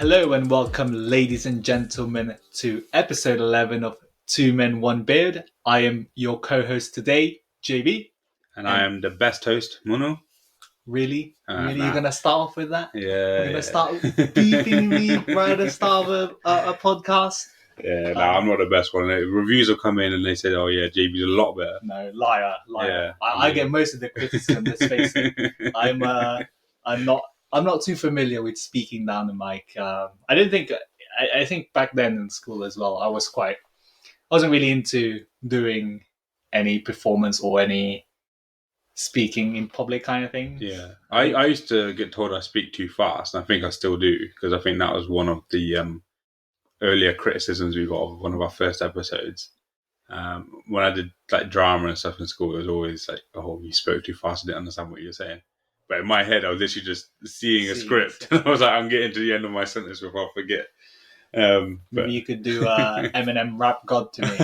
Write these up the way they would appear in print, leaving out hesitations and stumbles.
Hello and welcome, ladies and gentlemen, to episode 11 of Two Men, One Beard. I am your co-host today, JB. And I am the best host, Munu. Really? You're Nah. going to start off with that? Yeah. We're going to start beefing me right at the start of a podcast? Yeah, I'm not the best one. Reviews will come in and they say, oh yeah, JB's a lot better. No, liar. Yeah, I get most of the criticism, let's face it. I'm not too familiar with speaking down the mic. I think back then in school as well, I wasn't really into doing any performance or any speaking in public kind of thing. Yeah, I used to get told I speak too fast, and I think I still do, because I think that was one of the earlier criticisms we got of one of our first episodes. When I did like drama and stuff in school, it was always like, oh, you spoke too fast, I didn't understand what you were saying. But in my head, I was literally just seeing a script. I was like, I'm getting to the end of my sentence before I forget. Maybe you could do Eminem Rap God to me.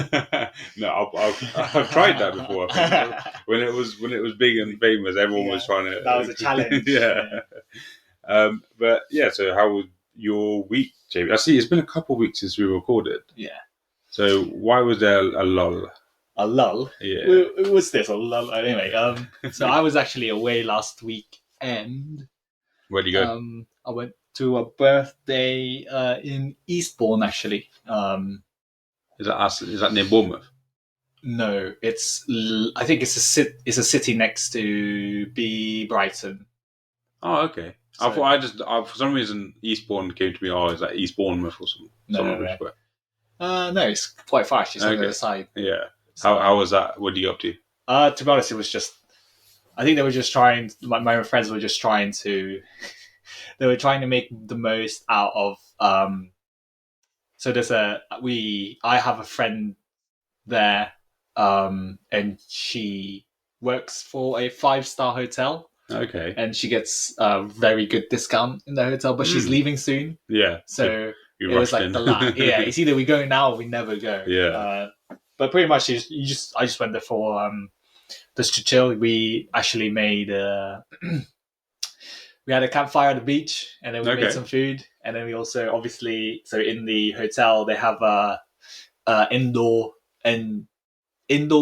No, I've tried that before. I think. When it was big and famous, everyone was trying to. That was a challenge. Yeah. But yeah, so how was your week, JB? I see it's been a couple of weeks since we recorded. Yeah. So why was there a lull? A lull? Yeah. What's this? A lull? Anyway, so I was actually away last weekend. Where did you go? I went to a birthday in Eastbourne, actually. Is that near Bournemouth? No, I think it's a city next to Brighton. Oh, okay. So, I thought for some reason Eastbourne came to me. Oh, is that East Bournemouth or something? No, it's quite far. It's on the other side. Yeah. So, how was that? What did you get up to? To be honest, it was just. I think they were just trying. My friends were just trying to. They were trying to make the most out of. So I have a friend there, and she works for a 5-star hotel. Okay. And she gets a very good discount in the hotel, but she's leaving soon. Yeah. So it was like the last. Yeah, it's either we go now or we never go. Yeah. But pretty much, I just went there for just to chill. We actually made we had a campfire at the beach, and then we made some food, and then we also obviously in the hotel they have a indoor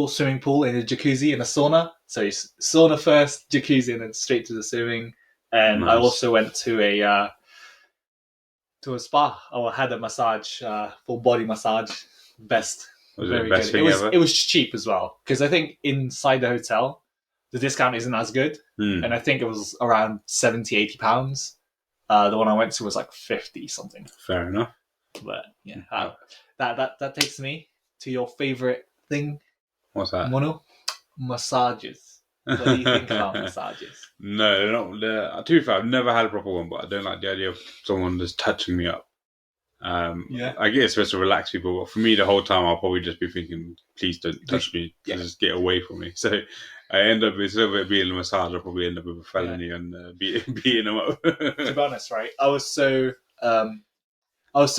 swimming pool and a jacuzzi and a sauna. So it's sauna first, jacuzzi, and then straight to the swimming. And nice. I also went to a spa. I had a massage, full body massage. Best. Was it the best thing ever? It was cheap as well, because I think inside the hotel the discount isn't as good, and I think it was around £70-80. The one I went to was like 50 something. Fair enough. But yeah, that takes me to your favorite thing. What's that? Munu? Massages. What do you think about massages? No, to be fair, I've never had a proper one, but I don't like the idea of someone just touching me up. I get it's supposed to relax people, but for me, the whole time I'll probably just be thinking, please don't touch me, just get away from me. So I end up, instead of it being a massage, I'll probably end up with a felony and beating them up. To be honest, right, I was so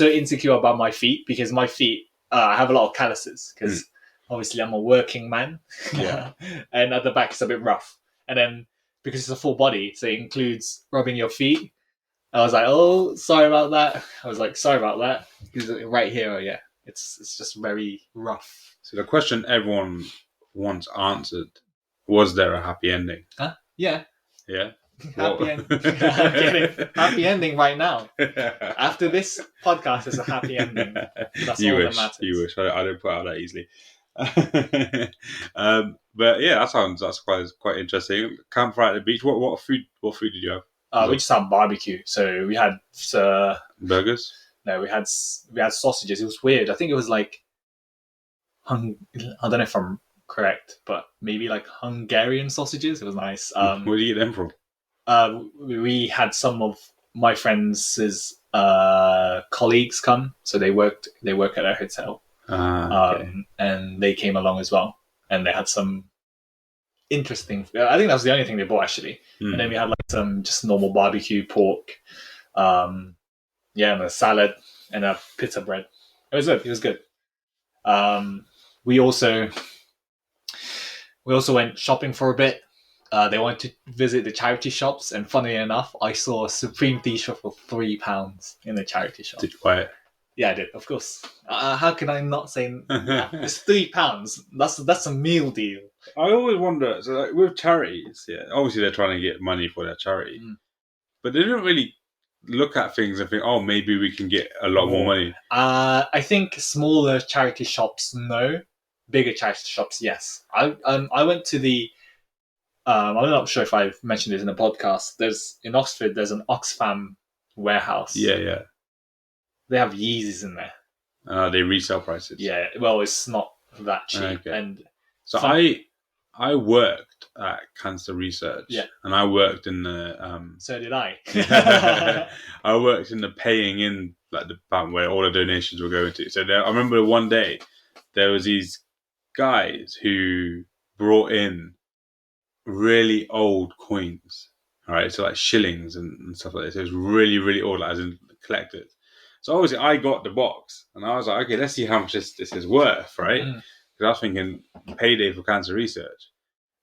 insecure about my feet, because my feet, I have a lot of calluses, because obviously I'm a working man. Yeah. And at the back it's a bit rough. And then because it's a full body, so it includes rubbing your feet, I was like, oh, sorry about that. Because right here, it's just very rough. So the question everyone wants answered, was there a happy ending? Huh? Yeah. Yeah? Happy ending. Happy ending right now. After this podcast, it's a happy ending. That's all that matters. You wish. I don't put out that easily. But yeah, that's quite interesting. Campfire at the beach. What food did you have? We just had barbecue. So we had burgers. No, we had sausages. It was weird. I think it was like I don't know if I'm correct, but maybe like Hungarian sausages. It was nice. Where do you get them from? We had some of my friends' colleagues come, so they work at a hotel. Okay. And they came along as well, and they had some interesting. I think that was the only thing they bought actually. And then we had like some just normal barbecue pork, and a salad and a pita bread. It was good. We also went shopping for a bit. they wanted to visit the charity shops, and funnily enough, I saw a Supreme T-shirt for £3 in the charity shop. Did you buy it? Yeah, I did, of course. How can I not say that? It's £3. That's a meal deal. I always wonder. So, like, with charities, yeah, obviously they're trying to get money for their charity, but they don't really look at things and think, "Oh, maybe we can get a lot more money." I think smaller charity shops, no. Bigger charity shops, yes. I went to the. I'm not sure if I've mentioned this in the podcast. In Oxford. There's an Oxfam warehouse. Yeah. They have Yeezys in there. They resell prices. Yeah, well, it's not that cheap. Okay. And so I worked at Cancer Research. Yeah. And I worked in the. So did I. I worked in the paying in, like the department where all the donations were going to. So I remember one day there was these guys who brought in really old coins. All right, so like shillings and stuff like this. It was really, really old, like, as in collected. So obviously I got the box and I was like, okay, let's see how much this is worth, right? Because I was thinking payday for Cancer Research.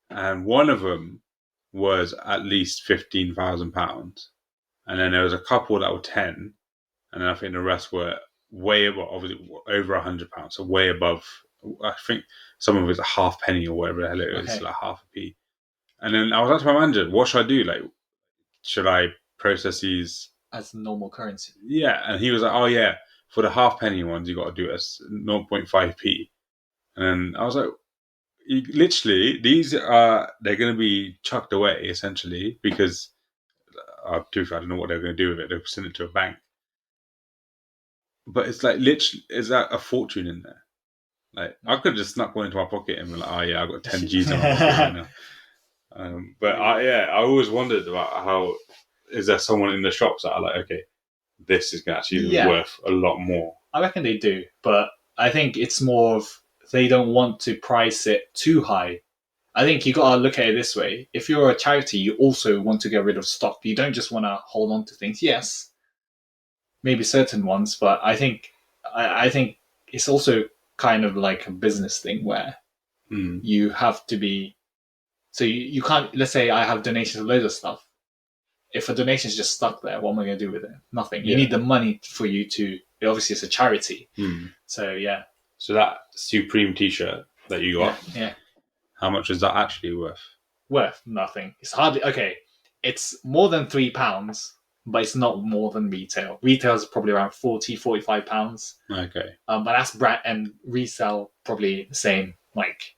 And one of them was at least £15,000. And then there was a couple that were 10. And then I think the rest were way above, obviously over £100. So way above, I think some of it was a half penny or whatever the hell it was, Okay. like half a p. And then I was asking my manager, what should I do? Like, should I process these as normal currency? Yeah. And he was like, oh yeah, for the half penny ones, you got to do it as 0.5p. And then I was like, literally, these are, they're going to be chucked away essentially because, I don't know what they're going to do with it. They'll send it to a bank. But it's like, literally, is that a fortune in there? Like, I could have just snuck one into my pocket and be like, oh yeah, I've got 10 G's in my pocket right now. But I always wondered about how, is there someone in the shops that are like, okay, this is actually worth a lot more? I reckon they do, but I think it's more of they don't want to price it too high. I think you got to look at it this way. If you're a charity, you also want to get rid of stock. You don't just want to hold on to things. Yes, maybe certain ones, but I think it's also kind of like a business thing where you have to be. So you can't. Let's say I have donations of loads of stuff. If a donation is just stuck there, what am I going to do with it? Nothing. You need the money for you to. Obviously, it's a charity. So yeah. So that Supreme T-shirt that you got, how much is that actually worth? Worth nothing. It's hardly okay. It's more than £3, but it's not more than retail. Retail is probably around £40-45. Okay. But that's brand and resell probably the same, like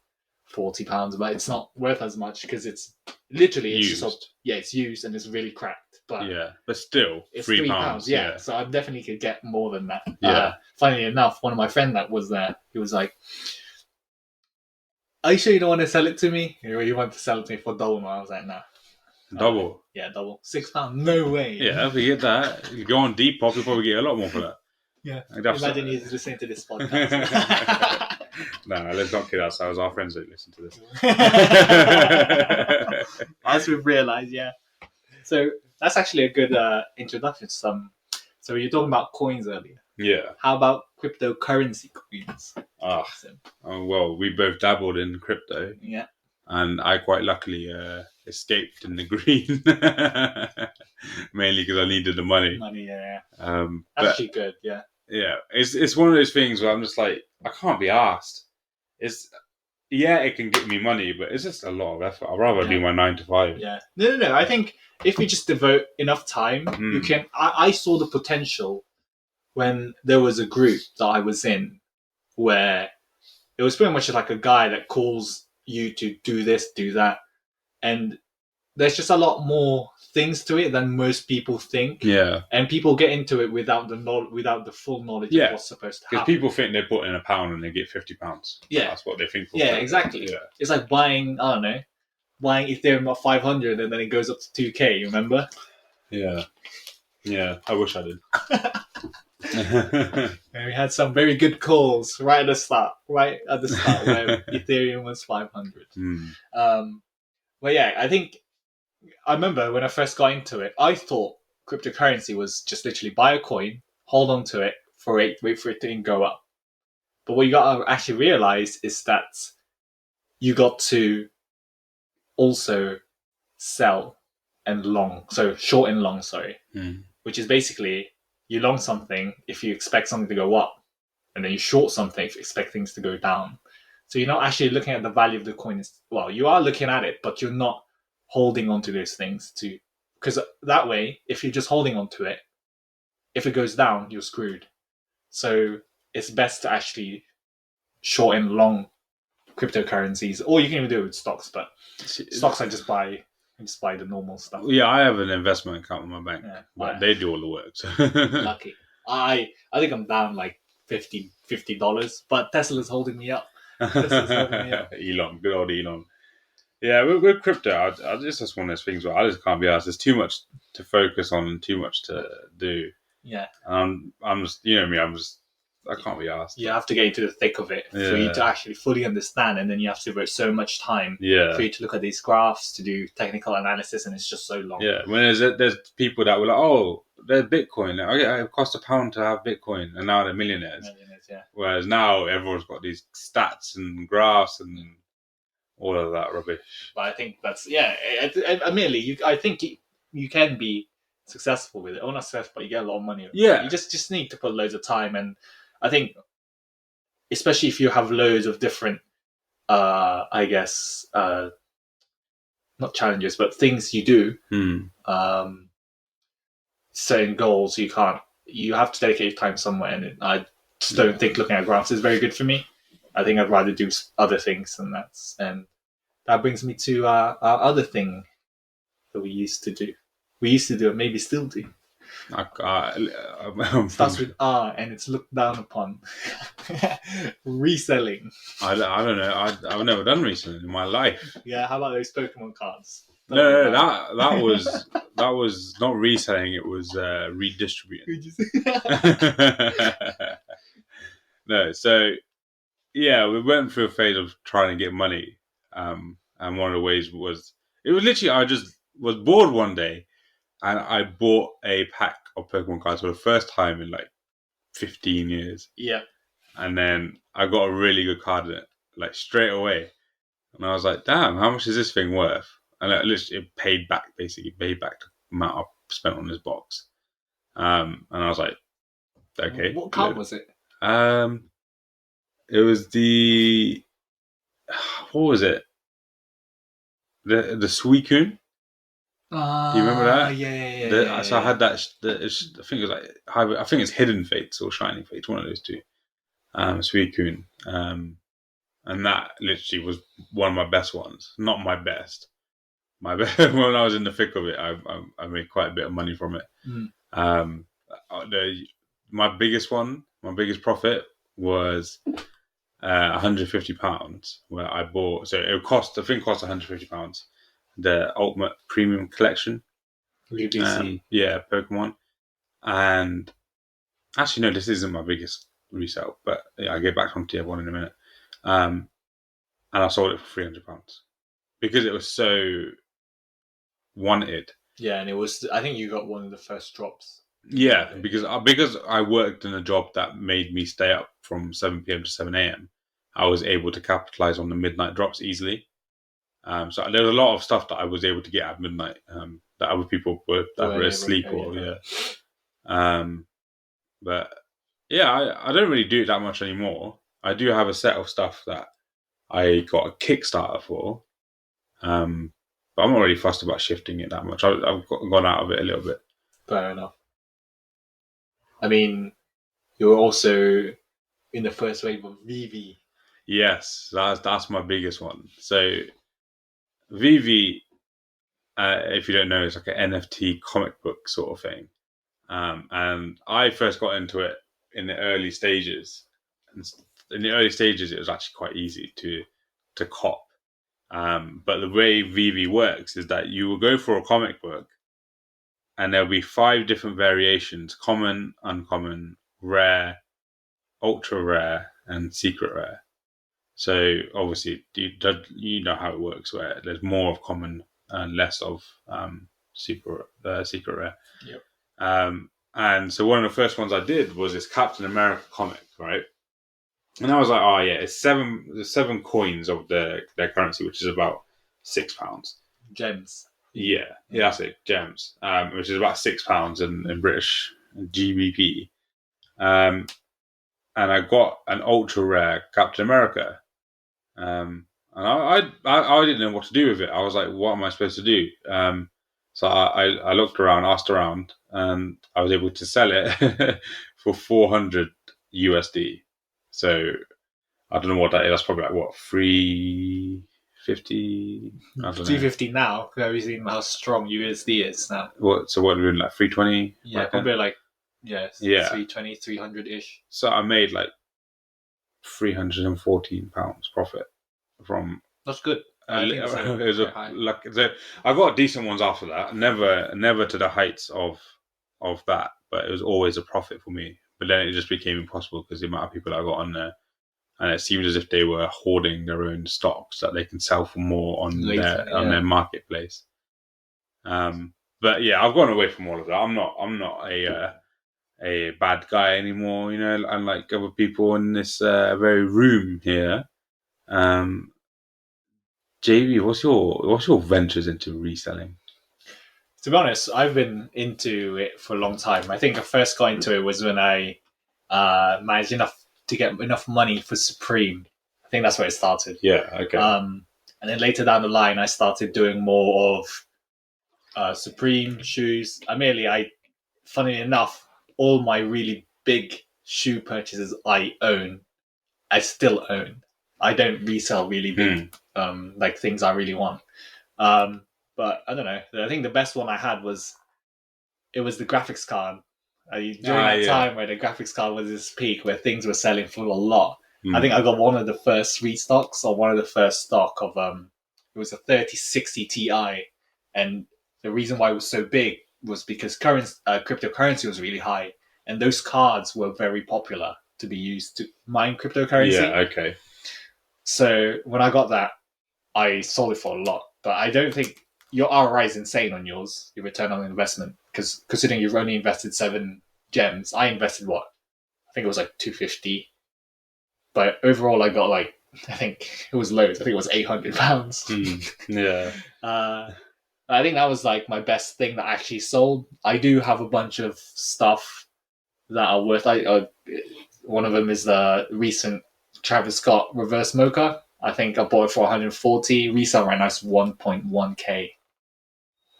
£40, but it's not worth as much because it's literally used. It's used and it's really cracked. But but still, it's £3. Yeah, so I definitely could get more than that. Yeah. Funnily enough, one of my friends that was there, he was like, "Are you sure you don't want to sell it to me? You want to sell it to me for double more?" I was like, "Nah." Double? Yeah, double. £6. No way. Yeah, if you get that, you go on Depop, you'll probably get a lot more for that. Yeah. Imagine he's listening to this podcast. Nah, let's not kid ourselves. Our friends don't listen to this. As we've realised, yeah. So that's actually a good introduction to some. So you're talking about coins earlier. Yeah. How about cryptocurrency coins? Well, we both dabbled in crypto. Yeah. And I quite luckily escaped in the green. Mainly because I needed the money. Yeah. Actually good, yeah. Yeah. It's one of those things where I'm just like, I can't be asked. It can get me money, but it's just a lot of effort. I'd rather do my 9 to 5. Yeah. No. I think if you just devote enough time, you can. I saw the potential when there was a group that I was in where it was pretty much like a guy that calls you to do this, do that. And there's just a lot more things to it than most people think. Yeah. And people get into it without the full knowledge of what's supposed to happen. Because people think they put in £1 and they get £50. Yeah. That's what they think. Yeah, exactly. Yeah. It's like buying Ethereum at 500 and then it goes up to 2K, remember? Yeah. Yeah, I wish I did. And we had some very good calls right at the start where Ethereum was 500. But yeah, I remember when I first got into it, I thought cryptocurrency was just literally buy a coin, hold on to it wait for it to go up. But what you got to actually realize is that you got to also sell and long. So short and long, sorry. Mm. Which is basically you long something if you expect something to go up, and then you short something if you expect things to go down. So you're not actually looking at the value of the coin. Well, you are looking at it, but you're not holding on to those things to, because that way, if you're just holding on to it, if it goes down, you're screwed. So it's best to actually short and long cryptocurrencies, or you can even do it with stocks. But stocks, I just buy the normal stuff. Yeah, I have an investment account in my bank, but they do all the work. So. Lucky. I think I'm down like $50, but Tesla's holding me up. Elon, good old Elon. Yeah, with crypto, it's just one of those things where I just can't be asked. There's too much to focus on and too much to do. Yeah. I'm just, you know me, I can't be asked. You have to get into the thick of it for you to actually fully understand, and then you have to devote so much time for you to look at these graphs, to do technical analysis, and it's just so long. Yeah, when there's people that were like, oh, there's Bitcoin. It cost £1 to have Bitcoin, and now they're millionaires. Yeah. Whereas now everyone's got these stats and graphs and all of that rubbish. But I think that's admittedly, I think you can be successful with it. Or not successful, but you get a lot of money. Yeah, you just need to put loads of time, and I think, especially if you have loads of different, I guess, not challenges, but things you do, setting goals, you have to dedicate time somewhere, and I just don't think looking at graphs is very good for me. I think I'd rather do other things than that. And that brings me to our other thing that we used to do. We used to do it, maybe still do. Starts with R and it's looked down upon. Reselling. I don't know. I've never done reselling in my life. Yeah, how about those Pokemon cards? No, that was not reselling. It was redistributing. No, so yeah, we went through a phase of trying to get money, and one of the ways was literally I just was bored one day, and I bought a pack of Pokemon cards for the first time in like 15 years. Yeah. And then I got a really good card in it, like straight away. And I was like, damn, how much is this thing worth? And it paid back the amount I spent on this box. And I was like, okay. What card was it? It was what was it? The Suicune? Do you remember that? Yeah. So I had that. I think it was like I think it's Hidden Fates or Shining Fates, one of those two. Suicune. And that literally was one of my best ones. Not my best. My best when I was in the thick of it, I made quite a bit of money from it. My biggest profit was £150, where I bought. So it cost £150. The Ultimate Premium Collection. Yeah, Pokemon. And actually, no, this isn't my biggest resale, but I'll get back on tier 1 in a minute. And I sold it for £300 because it was so wanted. Yeah, and it was. I think you got one of the first drops. Yeah, because I worked in a job that made me stay up from 7 p.m. to 7 a.m. I was able to capitalize on the midnight drops easily. So there was a lot of stuff that I was able to get at midnight that other people were asleep or but yeah, I don't really do it that much anymore. I do have a set of stuff that I got a Kickstarter for, but I'm not really fussed about shifting it that much. I've gone out of it a little bit. Fair enough. I mean, you were also in the first wave of VV. Yes, that's my biggest one. So VV, if you don't know, it's like an NFT comic book sort of thing. And I first got into it in the early stages. And in the early stages, it was actually quite easy to cop. But the way VV works is that you will go for a comic book, and there'll be 5 different variations: common, uncommon, rare, ultra rare, and secret rare. So obviously, you know how it works, where there's more of common and less of secret rare. Yep. And so one of the first ones I did was this Captain America comic, right? And I was like, oh yeah, it's 7 coins of their currency, which is about £6. Gems. Yeah, that's it. Gems, which is about £6 in British GBP. Um, and I got an ultra rare Captain America. And I didn't know what to do with it. I was like, what am I supposed to do? So I looked around, asked around, and I was able to sell it for 400 USD. So I don't know what that is. That's probably like what, 350? I don't know. 350 now. We've seen how strong USD is now. What? So what are we doing? Like 320? Yeah, probably like 320, 300 ish. So I made like £314 profit from. That's good. It was like I got decent ones after that. Never to the heights of that, but it was always a profit for me. But then it just became impossible because the amount of people that I got on there, and it seemed as if they were hoarding their own stocks that they can sell for more on their marketplace. But yeah, I've gone away from all of that. I'm not a bad guy anymore, unlike other people in this very room here. JB, what's your ventures into reselling? To be honest, I've been into it for a long time. I think I first got into it was when I managed to get enough money for Supreme. I think that's where it started. Yeah, okay. And then later down the line, I started doing more of Supreme shoes. Funnily enough, all my really big shoe purchases I still own. I don't resell really big, like things I really want. But I don't know. I think the best one I had was the graphics card. During that time where the graphics card was its peak, where things were selling for a lot. I think I got one of the first restocks or one of the first stock of it was a 3060 Ti, and the reason why it was so big was because cryptocurrency was really high, and those cards were very popular to be used to mine cryptocurrency. Yeah, okay. So when I got that, I sold it for a lot. But I don't think your ROI is insane on yours, your return on investment, because considering you've only invested 7 gems, I invested what? I think it was like 250. But overall, I got I think it was loads. I think it was £800. Yeah. I think that was like my best thing that I actually sold. I do have a bunch of stuff that are worth. One of them is the recent Travis Scott reverse mocha. I think I bought it for 140. Resale right now is 1.1k.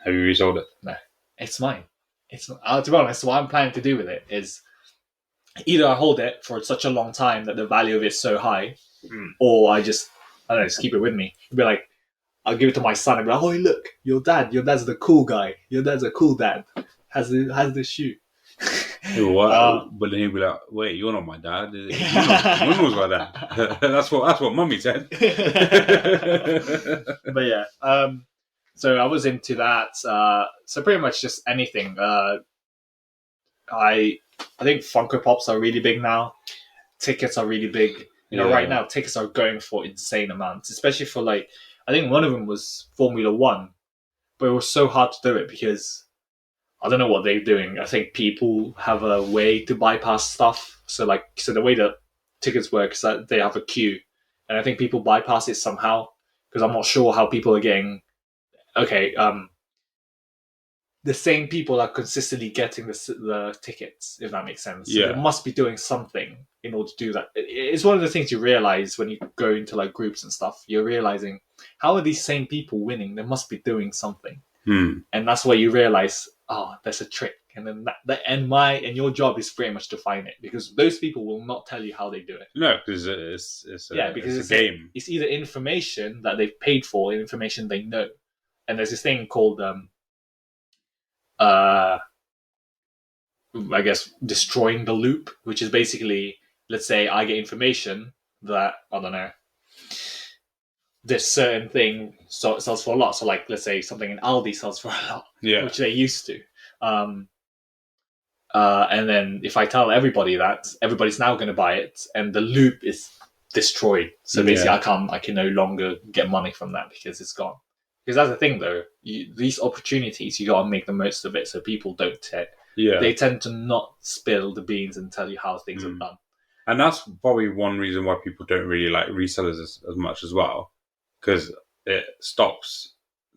Have you resold it? No, it's mine. It's not, to be honest, what I'm planning to do with it is either I hold it for such a long time that the value of it is so high, or I don't know, just keep it with me. It'll be like, I'll give it to my son and be like, oh, look, your dad's the cool guy. Your dad's a cool dad. Has the shoe. But then he'll be like, wait, you're not my dad. Munu's my dad. That's what mummy said. But yeah, so I was into that. So pretty much just anything. I think Funko Pops are really big now. Tickets are really big. Right now tickets are going for insane amounts, especially for I think one of them was Formula One, but it was so hard to do it because I don't know what they're doing. I think people have a way to bypass stuff. So the way that tickets work is that they have a queue, and I think people bypass it somehow because I'm not sure how people are getting. Okay, the same people are consistently getting the tickets, if that makes sense. So they must be doing something in order to do that. It's one of the things you realize when you go into groups and stuff. You're realizing, how are these same people winning? They must be doing something. And that's where you realize, oh, there's a trick. And then and your job is pretty much to find it, because those people will not tell you how they do it. No, because it's a game. It's either information that they've paid for and information they know. And there's this thing called I guess destroying the loop, which is basically, let's say I get information that, I don't know, this certain thing sells for a lot. So let's say something in Aldi sells for a lot, which they used to. And then if I tell everybody that, everybody's now going to buy it, and the loop is destroyed. So basically I can no longer get money from that because it's gone. Because that's the thing, though. These opportunities, you got to make the most of it, so people don't they tend to not spill the beans and tell you how things are done. And that's probably one reason why people don't really like resellers as much as well, because it stops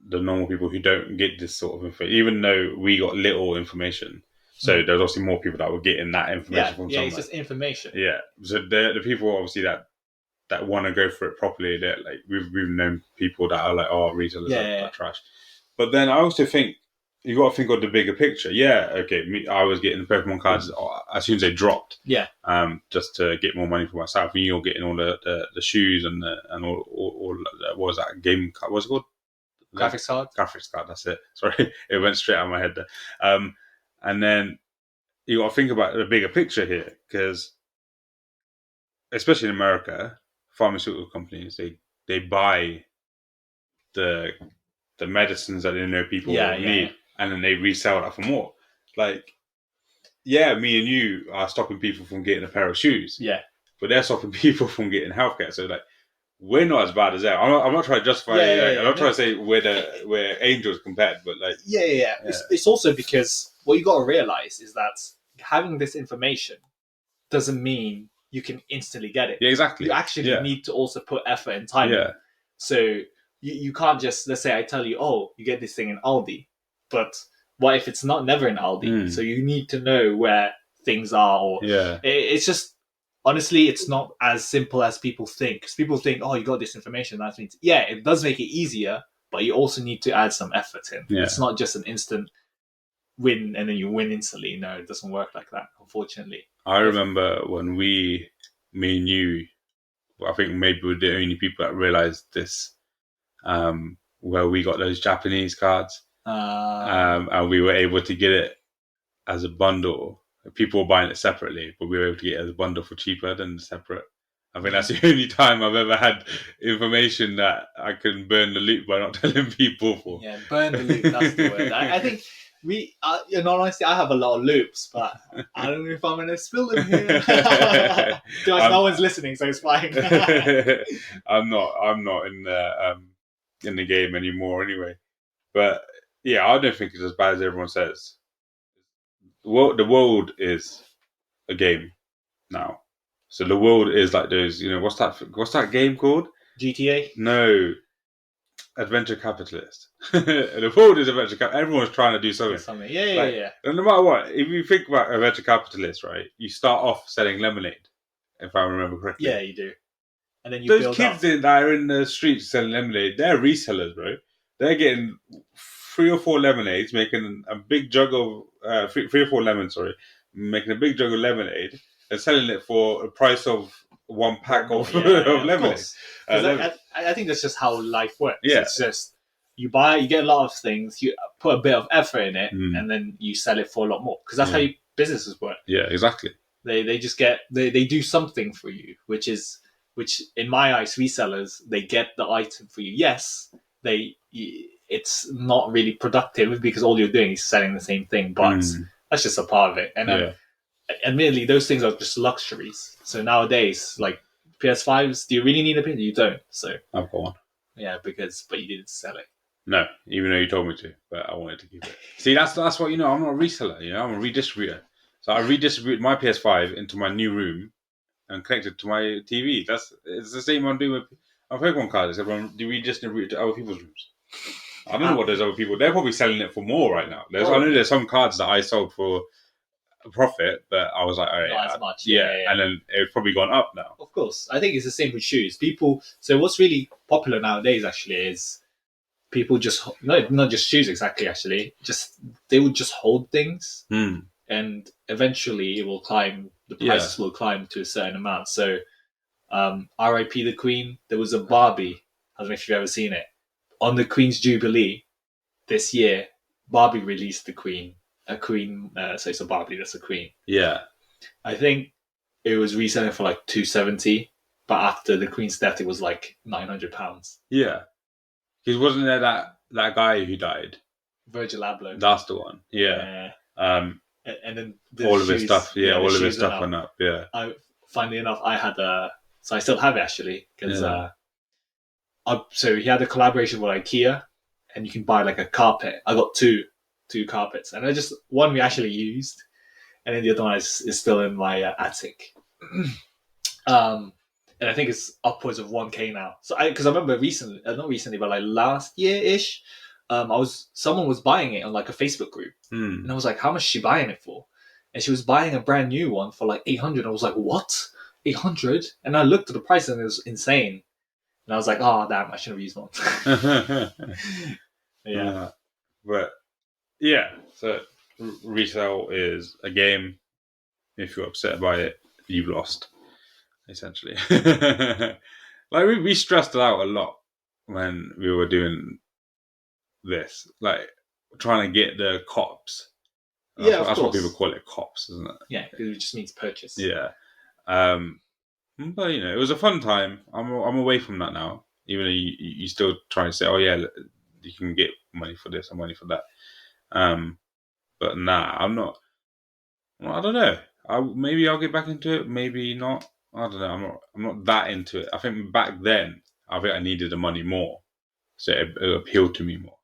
the normal people who don't get this sort of information, even though we got little information. So there's obviously more people that were getting that information from somewhere. It's just information. Yeah. So the people obviously that want to go for it properly, that like we've known people that are like, oh, retailers are trash. But then I also think you got to think of the bigger picture. Yeah, okay. I was getting the Pokemon cards as soon as they dropped. Yeah. Just to get more money for myself. And you're getting all the shoes and all what was that game card? What's it called? Graphics card. Graphics card. That's it. Sorry, it went straight out of my head there. And then you got to think about the bigger picture here, because especially in America, pharmaceutical companies they buy the medicines that they know people need, and then they resell that for more. Like, yeah, me and you are stopping people from getting a pair of shoes. Yeah. But they're stopping people from getting healthcare. So like, we're not as bad as them. I'm not trying to justify. I'm not trying to say we're angels compared, but like, yeah. It's also because what you got to realize is that having this information doesn't mean you can instantly get it. Yeah, exactly. You actually need to also put effort and time in. So you can't just, let's say I tell you, oh, you get this thing in Aldi, but what if it's never in Aldi? So you need to know where things are. Or it's just, honestly, it's not as simple as people think. Because people think, oh, you got this information. That means, it does make it easier, but you also need to add some effort in. Yeah. It's not just an instant win and then you win instantly. No, it doesn't work like that, unfortunately. I remember when me and you, I think maybe we're the only people that realized this, where we got those Japanese cards, and we were able to get it as a bundle. People were buying it separately, but we were able to get it as a bundle for cheaper than separate. I think that's the only time I've ever had information that I can burn the loop by not telling people for. Yeah, burn the loop, that's the word. I think we, in all honesty, I have a lot of loops, but I don't know if I'm going to spill them here. No one's listening, so it's fine. I'm not in the game anymore anyway. But yeah, I don't think it's as bad as everyone says. The world is a game now. So the world is like those, what's that game called? GTA? No. Adventure capitalist. The world is adventure capitalist. Everyone's trying to do something. Yeah. And no matter what, if you think about adventure capitalist, right, you start off selling lemonade, if I remember correctly. Yeah, you do. And then you those build kids up. that are in the streets selling lemonade, they're resellers, bro. They're getting 3 or 4 lemonades, making a big jug of 3 or 4 lemons, making a big jug of lemonade and selling it for a price of one pack of lemonade. I think that's just how life works. Yeah. It's just you get a lot of things, you put a bit of effort in it, and then you sell it for a lot more. Because that's how businesses work. Yeah, exactly. They just they do something for you, which in my eyes, resellers, they get the item for you. Yes, it's not really productive because all you're doing is selling the same thing, but that's just a part of it. And admittedly, those things are just luxuries. So nowadays, like PS5s, do you really need a PS? You don't. So I've got one. Yeah, but you didn't sell it. No, even though you told me to, but I wanted to keep it. See, that's what I'm not a reseller. I'm a redistributor. So I redistribute my PS5 into my new room and connect it to my TV. It's the same I'm doing with my Pokemon cards. Except do redistribute it to other people's rooms. I don't know what those other people. They're probably selling it for more right now. I know there's some cards that I sold for a profit, but I was like, all right, not as much. Yeah, and then it's probably gone up now. Of course, I think it's the same with shoes. So what's really popular nowadays actually is people just not just shoes exactly. Actually, they would just hold things, and eventually it will climb. The prices will climb to a certain amount. So, R.I.P. the Queen. There was a Barbie. I don't know if you've ever seen it. On the Queen's Jubilee this year, Barbie released the Queen. A Queen, so it's a Barbie that's a Queen. Yeah. I think it was reselling for like $270, but after the Queen's death, it was like £900. Yeah. Because wasn't there that guy who died? Virgil Abloh. That's the one. Yeah. And then all of his stuff. Yeah, all of his stuff went up. Yeah. Funnily enough, I had so I still have it actually because so he had a collaboration with IKEA, and you can buy like a carpet. I got two carpets, and one we actually used, and then the other one is still in my attic. And I think it's upwards of 1K now. So because I remember not recently, but like last year-ish, someone was buying it on like a Facebook group, Hmm. and I was like, how much is she buying it for? And she was buying a brand new one for like 800. I was like, what? 800? And I looked at the price and it was insane. And I was like, oh damn, I should have used one. Yeah. But yeah, so Resell is a game. If you're upset by it, you've lost, essentially. Like we stressed it out a lot when we were doing this, like trying to get the cops. That's what people call it, cops, isn't it? Yeah, because it just means purchase. Yeah. But it was a fun time. I'm away from that now. Even though you still try to say, oh yeah, you can get money for this and money for that. But nah, I'm not. Well, I don't know. Maybe I'll get back into it. Maybe not. I don't know. I'm not that into it. I think back then, I think I needed the money more, so it appealed to me more.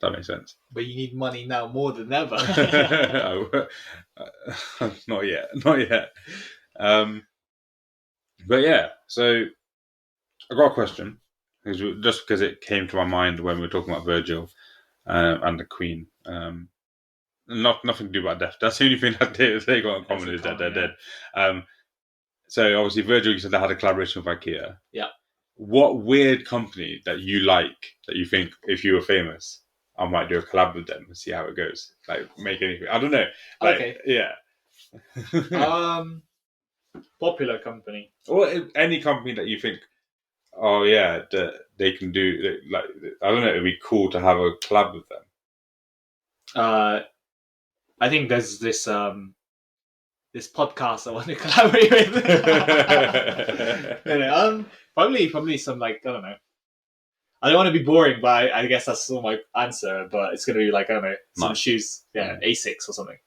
That makes sense. But you need money now more than ever. Not yet. Not yet. But yeah. So I got a question, just because it came to my mind when we were talking about Virgil and the Queen. Nothing to do about death. That's the only thing that they got in common is that they're dead. So obviously Virgil, you said they had a collaboration with IKEA. Yeah. What weird company that you like, that you think if you were famous, I might do a collab with them and see how it goes? Like make anything. I don't know. Like, okay. Yeah. Popular company. Or any company that you think, oh yeah, that they can do. Like I don't know, it'd be cool to have a collab with them. I think there's this podcast I want to collaborate with. Probably some, like, I don't know. I don't want to be boring, but I guess that's still my answer. But it's gonna be like, I don't know, some shoes, Asics or something.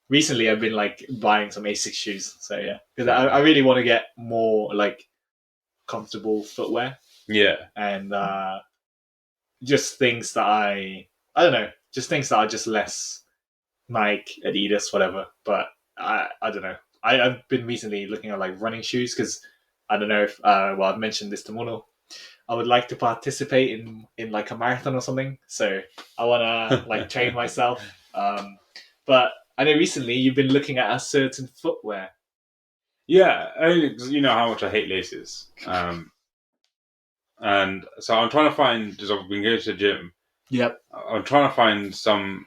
Recently, I've been like buying some Asics shoes, so yeah, because I really want to get more like comfortable footwear. Yeah, and just things that I don't know, just things that are just less Nike, Adidas, whatever. But I don't know. I've been recently looking at like running shoes because I don't know if I've mentioned this to Munu. I would like to participate in like a marathon or something. So I want to like train myself. But I know recently you've been looking at a certain footwear. Yeah, you know how much I hate laces. And so I'm trying to find, because I've been going to the gym. Yep. I'm trying to find some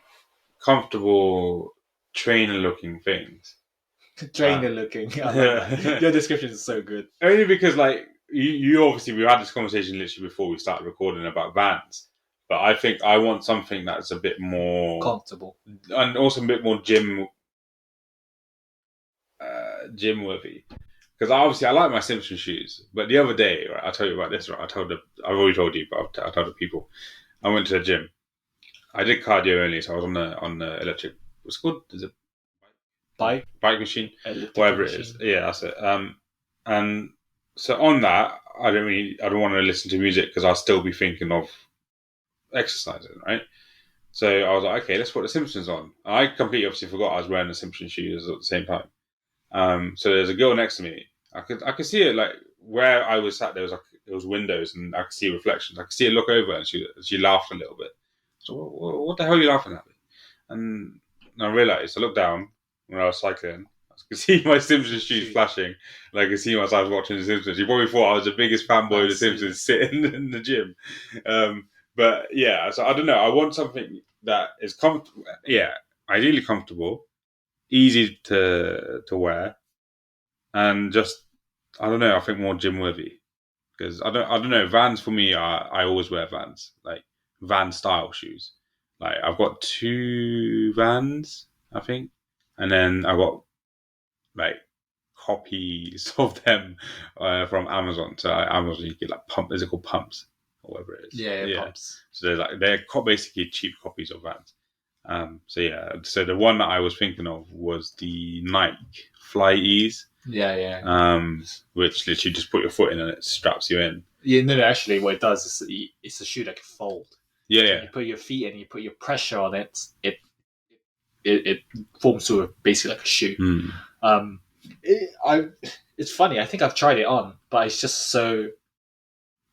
comfortable trainer-looking things. Trainer-looking. I love that. Your description is so good. Only because, like, you obviously, we had this conversation literally before we started recording about Vans. But I think I want something that's a bit more comfortable and also a bit more gym-worthy. Because obviously I like my Simpson shoes, but the other day, right, I'll tell you about this. Right, I've already told you, but I'll tell the people. I went to the gym. I did cardio only, so I was on the electric. What's it called? Is it bike machine? Whatever it is. Yeah, that's it. And so on that, I don't want to listen to music because I'll still be thinking of exercising, right? So I was like, okay, let's put the Simpsons on. I completely obviously forgot I was wearing the Simpsons shoes at the same time. So there's a girl next to me. I could see it, like where I was sat. There was windows, and I could see reflections. I could see her look over, and she laughed a little bit. So what the hell are you laughing at? And I realised. I looked down when I was cycling. I could see my Simpsons shoes flashing, and I could see myself watching the Simpsons. You probably thought I was the biggest fanboy of the Simpsons sitting in the gym. But yeah, so I don't know. I want something that is comfortable. Yeah, ideally comfortable, easy to wear, and just I don't know. I think more gym worthy because I don't know. Vans for me, I always wear Vans, like Van style shoes. Like I've got 2 Vans, I think, and then I got like copies of them from Amazon. So Amazon, you get like is it called pumps or whatever it is? Yeah. Pumps. So they're basically cheap copies of Vans. So the one that I was thinking of was the Nike Fly Ease. Yeah. Which literally just put your foot in and it straps you in. Yeah, no, actually what it does is it's a shoe that can fold. Yeah, so you put your feet in, you put your pressure on it, it forms to basically like a shoe. It's funny, I think I've tried it on, but it's just so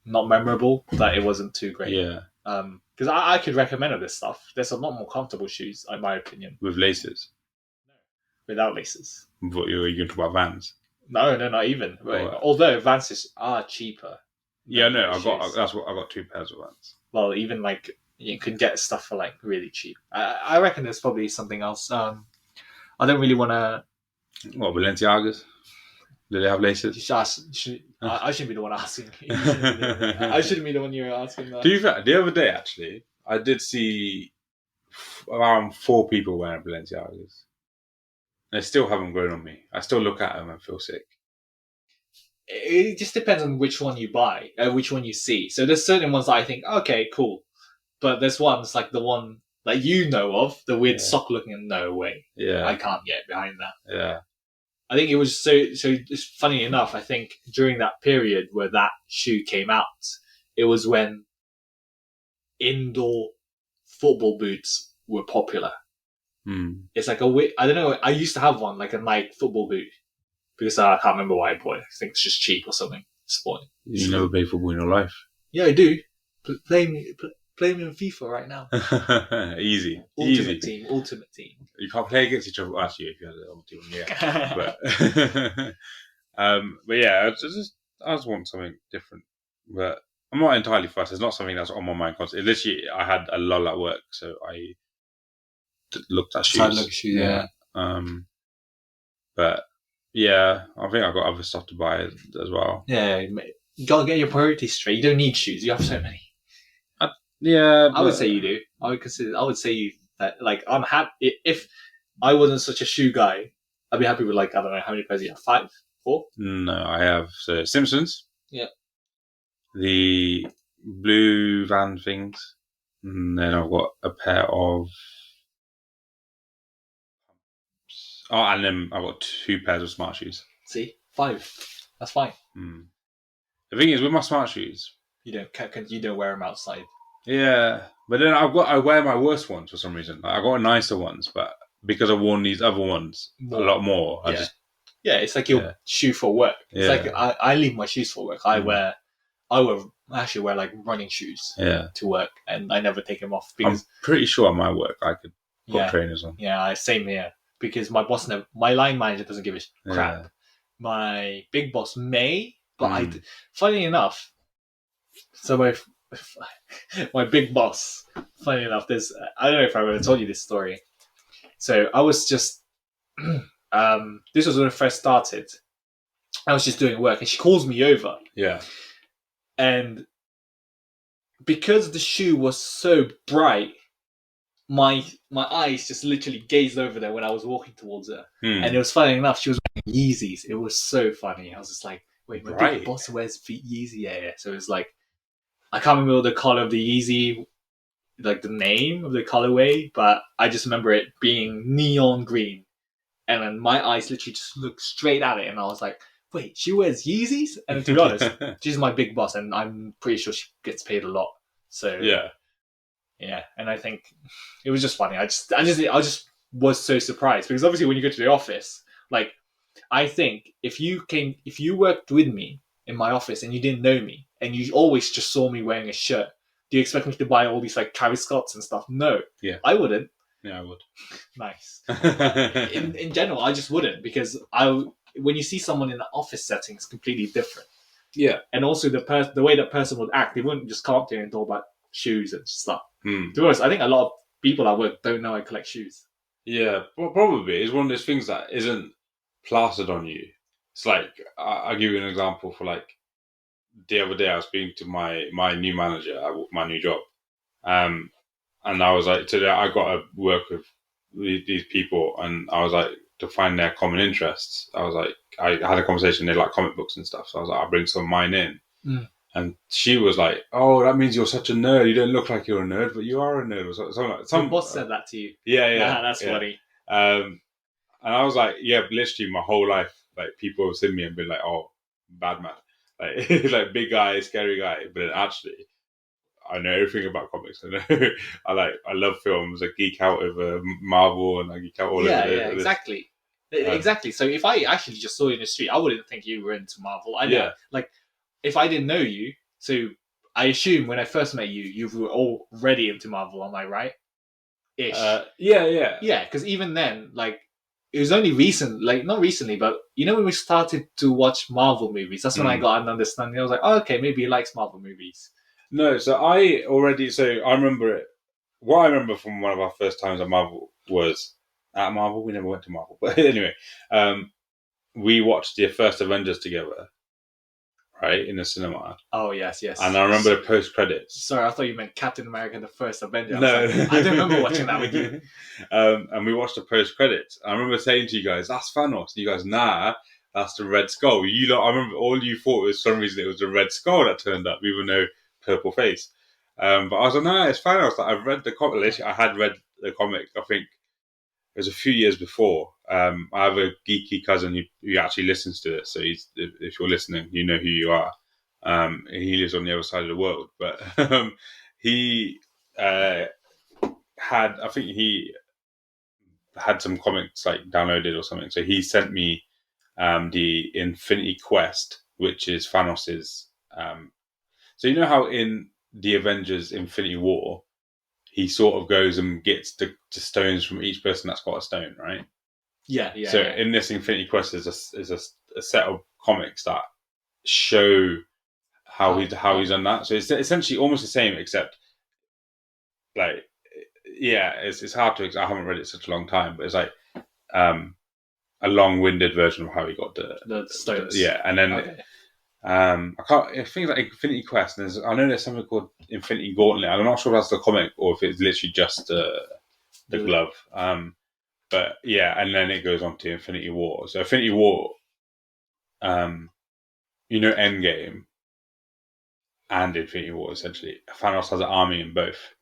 not memorable, that it wasn't too great. Yeah, Because I could recommend this stuff. There's a lot more comfortable shoes, in my opinion, with laces. without laces. What you going to talk about Vans? No, not even. Oh, Although Vans are cheaper. Yeah, no, those shoes. I got 2 pairs of Vans. Well, even like you could get stuff for like really cheap. I reckon there's probably something else. I don't really want to. What, Balenciagas? Do they have laces? I shouldn't be the one asking. I shouldn't be the one you're asking that. To be fair, the other day actually, I did see around 4 people wearing Balenciagas. They still haven't grown on me. I still look at them and feel sick. It just depends on which one you buy, which one you see. So there's certain ones that I think, okay, cool. But there's ones like the one that you know of, the weird sock looking, and no way. Yeah. I can't get behind that. Yeah. I think it was so it's funny enough, I think during that period where that shoe came out, it was when indoor football boots were popular. It's like I don't know, I used to have one, like a Nike football boot. Because I can't remember why I bought it. I think it's just cheap or something. Sporting. You never played football in your life? Yeah, I do. Play me in FIFA right now. Easy. Ultimate team. You can't play against each other. Actually, if you had the ultimate team, yeah. But yeah, I just want something different. But I'm not entirely fussed. It's not something that's on my mind constantly. Literally, I had a lull at work, so I looked at shoes. Yeah. But yeah, I think I've got other stuff to buy as well. Yeah, you gotta get your priorities straight. You don't need shoes. You have so many. I would say you do. I would say you that like I'm happy if I wasn't such a shoe guy. I'd be happy with like I don't know how many pairs you have. 5, 4. No, I have Simpsons. Yeah. The blue Van things, and then I've got a pair of. Oh, and then I've got 2 pairs of smart shoes. See, 5. That's fine. The thing is, with my smart shoes, you don't wear them outside. Yeah, but then I wear my worst ones for some reason. Like, I got nicer ones, but because I've worn these other ones a lot more, it's like your shoe for work. It's like I leave my shoes for work. I actually wear like running shoes to work, and I never take them off because I'm pretty sure at my work I could put trainers on. Yeah, same here. Because my line manager doesn't give a crap. My big boss may, but funny enough, so my big boss, funny enough, I don't know if I ever told you this story. So I was just, this was when I first started. I was just doing work, and she calls me over. Yeah. And because the shoe was so bright, my eyes just literally gazed over there when I was walking towards her. And it was funny enough, she was wearing Yeezys. It was so funny. I was just like, wait, my big boss wears Yeezy? Yeah. So it was like, I can't remember the color of the Yeezy, like the name of the colorway, but I just remember it being neon green. And then my eyes literally just looked straight at it, and I was like, wait, she wears Yeezys? And to be honest, she's my big boss, and I'm pretty sure she gets paid a lot. So yeah, and I think it was just funny. I just was so surprised because obviously when you go to the office, like I think if you worked with me in my office and you didn't know me and you always just saw me wearing a shirt, do you expect me to buy all these like Travis Scotts and stuff? No, I wouldn't. Yeah, I would. Nice. in general, I just wouldn't because when you see someone in the office setting, it's completely different. Yeah, and also the way that person would act, they wouldn't just come up to you and talk about shoes and stuff. To be honest, I think a lot of people at work don't know I collect shoes. Yeah, well, probably. It's one of those things that isn't plastered on you. It's like, I'll give you an example for like, the other day I was speaking to my new manager at my new job. And I was like, today I got to work with these people, and I was like, to find their common interests. I was like, I had a conversation, they like comic books and stuff. So I was like, I'll bring some of mine in. And she was like, "Oh, that means you're such a nerd. You don't look like you're a nerd, but you are a nerd." Or something like that. Your boss said that to you. Yeah. That's funny. And I was like, "Yeah, literally, my whole life, like people have seen me and been like, oh, bad man, like like big guy, scary guy." But then actually, I know everything about comics. I love films. I geek out over Marvel, and I geek out all over it. Yeah, exactly. Exactly. So if I actually just saw you in the street, I wouldn't think you were into Marvel. Like, if I didn't know you, So I assume when I first met you, you were already into Marvel. Am I right? Ish. Yeah. Yeah, because even then, like, it was only recent, like not recently, but when we started to watch Marvel movies, that's when I got an understanding. I was like, oh, okay, maybe he likes Marvel movies. No, so I remember it. What I remember from one of our first times at Marvel was at Marvel. We never went to Marvel, but anyway, we watched the first Avengers together, right, in the cinema. Oh yes. And I remember the post credits. Sorry, I thought you meant Captain America: The First Avenger. No, I don't remember watching that with you. And we watched the post credits. I remember saying to you guys, "That's Thanos." And you guys, "Nah, that's the Red Skull." I remember all you thought was for some reason it was the Red Skull that turned up, even though purple face. But I was like, "No, it's Thanos." Like, I've read the comic. I had read the comic. I think it was a few years before. I have a geeky cousin who actually listens to it. So if you're listening, you know who you are. He lives on the other side of the world, but he he had some comics like downloaded or something. So he sent me the Infinity Quest, which is Thanos's. So you know how in the Avengers Infinity War, he sort of goes and gets the stones from each person that's got a stone, right? Yeah. So in this Infinity Quest is a set of comics that show how he's done that. So it's essentially almost the same, except like, yeah, it's hard to. I haven't read it such a long time, but it's like a long-winded version of how he got the stones. And then I think like Infinity Quest. I know there's something called Infinity Gauntlet. I'm not sure if that's the comic or if it's literally just the glove. But yeah, and then it goes on to Infinity War. So Infinity War, Endgame and Infinity War essentially. Thanos has an army in both,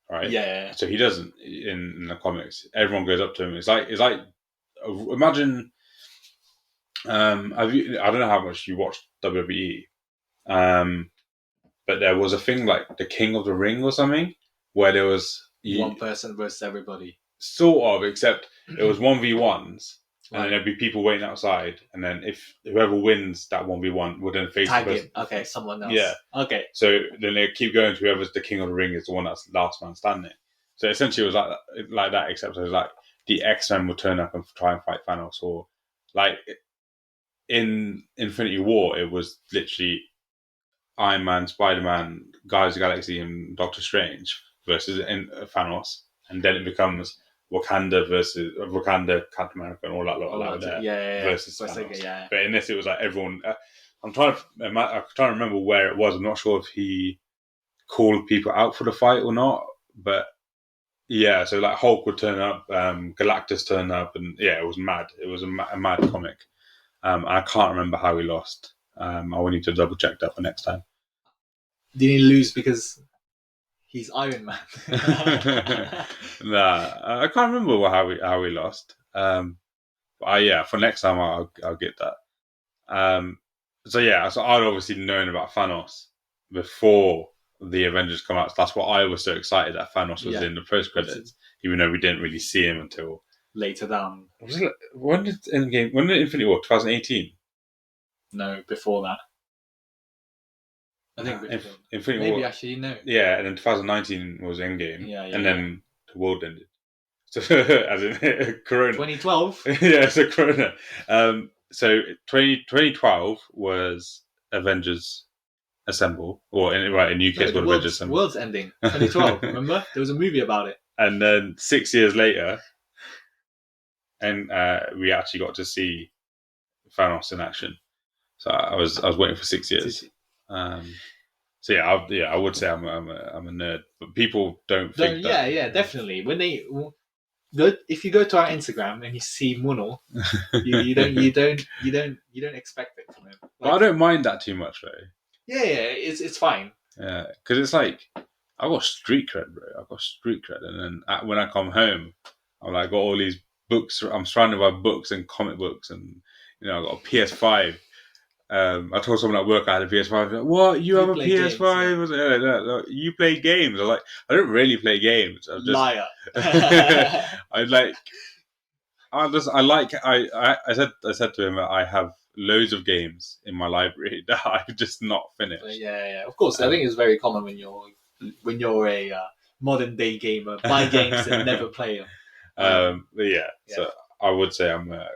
right? Yeah. So he doesn't in the comics. Everyone goes up to him. It's like imagine. I don't know how much you watched WWE, but there was a thing like the King of the Ring or something where there was one person versus everybody. Sort of, except it was 1v1s. And then there'd be people waiting outside, and then if whoever wins that 1v1 would then face tag it. Okay, someone else. Yeah. Okay. So then they keep going to whoever's the king of the ring is the one that's last man standing. So essentially, it was like that, except it was like the X-Men would turn up and try and fight Thanos, or like in Infinity War, it was literally Iron Man, Spider-Man, Guardians of the Galaxy, and Doctor Strange versus Thanos, and then it becomes Wakanda versus Captain America, and all that lot there. Versus Thanos. Yeah. But in this, it was like everyone. I'm trying to remember where it was. I'm not sure if he called people out for the fight or not. But yeah, so like Hulk would turn up, Galactus turn up, and yeah, it was mad. It was a mad comic. And I can't remember how he lost. I will need to double check that for next time. Did he lose because he's Iron Man? Nah, I can't remember how we lost. But for next time I'll get that. So I'd obviously known about Thanos before the Avengers come out. So that's why I was so excited that Thanos was in the post credits, even though we didn't really see him until later down. When did Infinity War? 2018? No, before that. I think Infinity maybe War. Actually no. Yeah, and then 2019 was Endgame. And then the world ended. So as in Corona. 2012. Yeah, so Corona. So 2012 was Avengers Assemble, or in UK it's called Avengers Assemble. World's ending. 2012. Remember, there was a movie about it. And then 6 years later, and we actually got to see Thanos in action. So I was waiting for 6 years. I would say I'm a nerd, but people don't think that. Yeah, definitely. When if you go to our Instagram and you see Munu, you don't expect it from him. But I don't mind that too much, though. Yeah, it's fine. Yeah, because it's like I got street cred, bro. I got street cred, and then when I come home, I'm like got all these books. I'm surrounded by books and comic books, and I got a PS5. I told someone at work I had a PS5. Like, what? You have a PS5? Games, yeah. Like, you play games? I'm like, I don't really play games. I'm just liar. I said to him that I have loads of games in my library that I've just not finished. Yeah. Of course, I think it's very common when you're a modern day gamer, buy games and never play them. But yeah, so I would say I'm a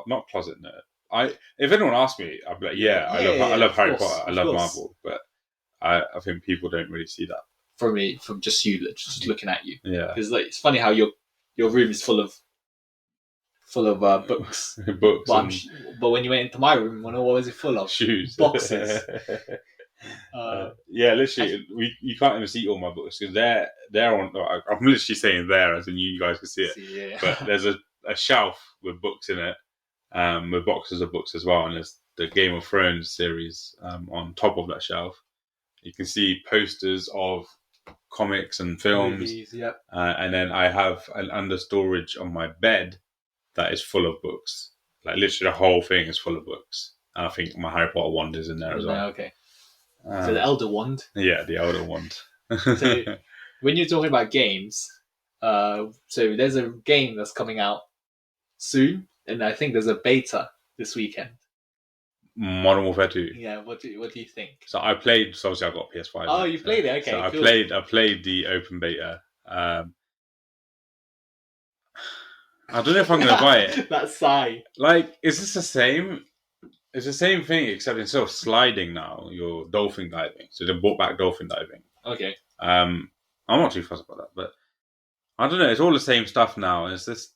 not closet nerd. If anyone asked me, I'd be like, I love Harry Potter, I love Marvel, but I think people don't really see that from just looking at you. Yeah, because like, it's funny how your room is full of books. books, but when you went into my room, what was it full of? Shoes, boxes. Yeah, literally, you can't even see all my books because they're on. I'm literally saying there, as in you guys can see it. Yeah. But there's a shelf with books in it, with boxes of books as well, and there's the Game of Thrones series on top of that shelf. You can see posters of comics and films. Movies, yep. And then I have an under storage on my bed that is full of books. Like literally the whole thing is full of books. And I think my Harry Potter wand is in there as well. Okay. So the Elder Wand? Yeah, the Elder Wand. So when you're talking about games, so there's a game that's coming out soon, and I think there's a beta this weekend. Modern Warfare 2. Yeah, what do you think? So I played. So obviously I got PS5. Oh, you played it. Okay, so cool. I played the open beta. I don't know if I'm going to buy it. That sigh. Like, is this the same? It's the same thing, except instead of sliding now, you're dolphin diving. So they brought back dolphin diving. Okay. I'm not too fussed about that, but I don't know. It's all the same stuff now. It's just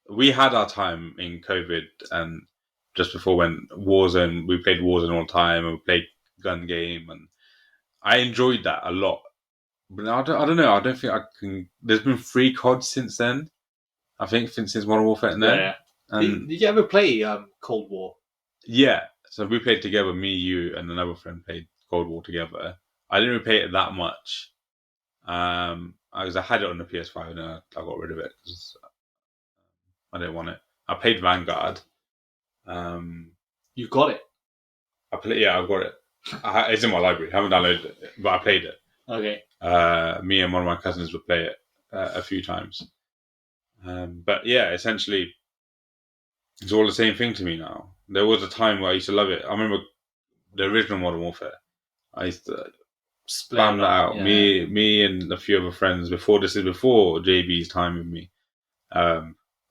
we had our time in COVID and just before when Warzone, we played Warzone all the time and we played gun game, and I enjoyed that a lot. But I don't know. I don't think I can. There's been 3 CODs since then. I think since Modern Warfare and then. Yeah. Did you ever play Cold War? Yeah. So we played together. Me, you, and another friend played Cold War together. I didn't really play it that much. I had it on the PS5 and I got rid of it because I didn't want it. I played Vanguard. You got it? I've got it. It's in my library. I haven't downloaded it, but I played it. Okay. Me and one of my cousins would play it a few times. But yeah, essentially, it's all the same thing to me now. There was a time where I used to love it. I remember the original Modern Warfare. I used to spam that out. Yeah. Me and a few other friends before JB's time with me.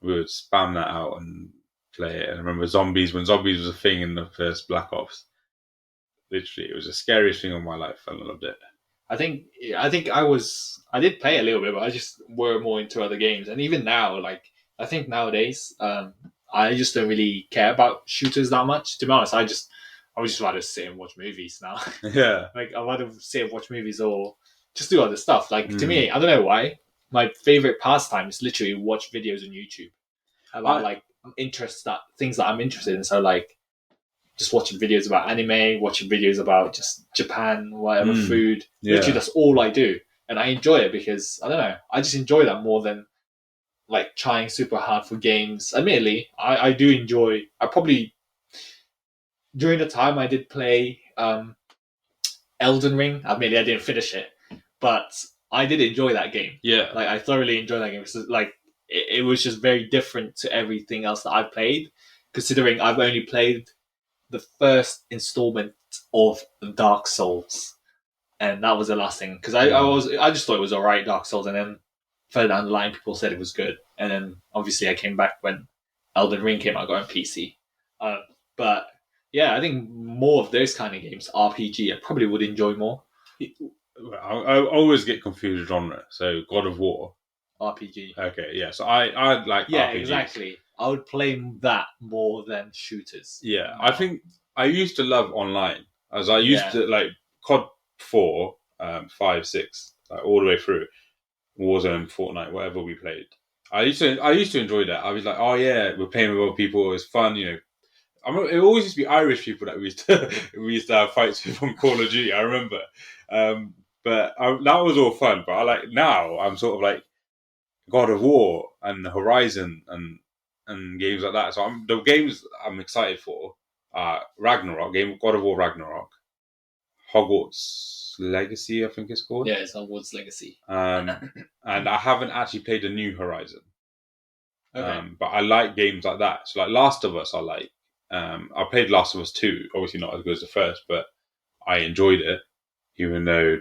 We would spam that out and play it. And I remember when Zombies was a thing in the first Black Ops. Literally, it was the scariest thing of my life, and I loved it. I think I did play a little bit, but I just were more into other games. And even now, like I think nowadays, I just don't really care about shooters that much. To be honest, I would just rather sit and watch movies now. Yeah. Like I'd rather sit and watch movies or just do other stuff. Like to me, I don't know why. My favorite pastime is literally watch videos on YouTube about things that I'm interested in. So like just watching videos about anime, watching videos about just Japan, whatever food. Yeah. Literally that's all I do. And I enjoy it because I don't know, I just enjoy that more than like trying super hard for games. Admittedly, I do enjoy. I probably during the time I did play Elden Ring. Admittedly, I didn't finish it, but I did enjoy that game. Yeah, like I thoroughly enjoyed that game because like it was just very different to everything else that I've played. Considering I've only played the first installment of Dark Souls, and that was the last thing because I just thought it was alright, Dark Souls, and then further down the line people said it was good, and then obviously I came back when Elden Ring came out, got on PC. But yeah, I think more of those kind of games, RPG, I probably would enjoy more. I always get confused with genre. So God of War, RPG. Okay, yeah. So I like RPGs. Exactly. I would play that more than shooters. Yeah, I think I used to love online, as I used to like COD 4, 5, 6, like all the way through Warzone, Fortnite, whatever we played. I used to enjoy that. I was like, oh yeah, we're playing with other people. It was fun, you know. It always used to be Irish people that we used to have fights with on Call of Duty. I remember, but that was all fun. But now I'm sort of like God of War and Horizon and games like that. So the games I'm excited for are Ragnarok, God of War Ragnarok, Hogwarts Legacy, I think it's called. Yeah, it's Hogwarts Legacy. And I haven't actually played the new Horizon. Okay. But I like games like that. So like Last of Us I like. I played Last of Us 2, obviously not as good as the first, but I enjoyed it, even though